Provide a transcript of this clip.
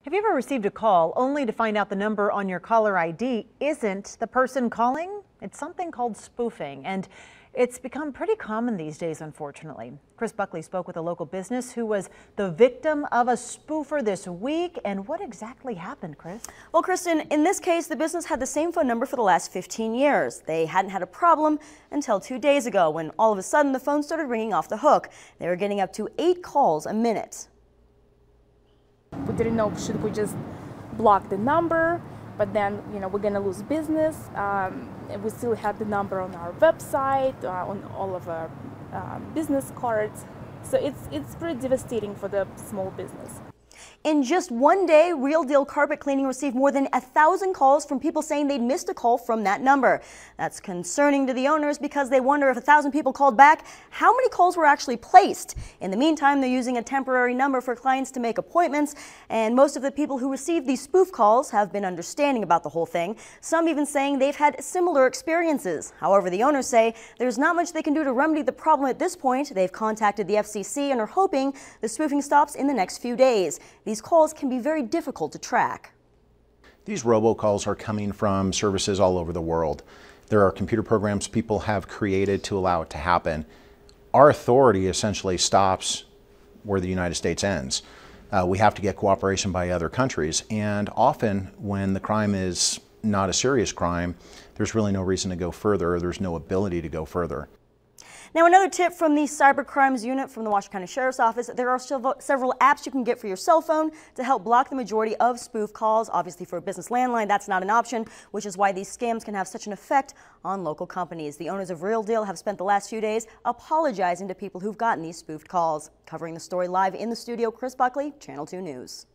Have you ever received a call only to find out the number on your caller ID isn't the person calling? It's something called spoofing, and it's become pretty common these days, unfortunately. Chris Buckley spoke with a local business who was the victim of a spoofer this week. And what exactly happened, Chris? Well, Kristen, in this case, the business had the same phone number for the last 15 years. They hadn't had a problem until 2 days ago when all of a sudden the phone started ringing off the hook. They were getting up to 8 calls a minute. We didn't know, should we just block the number, but then, we're going to lose business. We still had the number on our website, on all of our business cards. So it's pretty devastating for the small business. In just 1 day, Real Deal Carpet Cleaning received more than 1,000 calls from people saying they'd missed a call from that number. That's concerning to the owners because they wonder if 1,000 people called back, how many calls were actually placed. In the meantime, they're using a temporary number for clients to make appointments, and most of the people who received these spoof calls have been understanding about the whole thing, some even saying they've had similar experiences. However, the owners say there's not much they can do to remedy the problem at this point. They've contacted the FCC and are hoping the spoofing stops in the next few days. These calls can be very difficult to track. These robocalls are coming from services all over the world. There are computer programs people have created to allow it to happen. Our authority essentially stops where the United States ends. We have to get cooperation by other countries, and often when the crime is not a serious crime, there's really no reason to go further, or there's no ability to go further. Now, another tip from the Cybercrimes Unit from the Washington County Sheriff's Office, there are several apps you can get for your cell phone to help block the majority of spoof calls. Obviously, for a business landline, that's not an option, which is why these scams can have such an effect on local companies. The owners of Real Deal have spent the last few days apologizing to people who've gotten these spoofed calls. Covering the story live in the studio, Chris Buckley, Channel 2 News.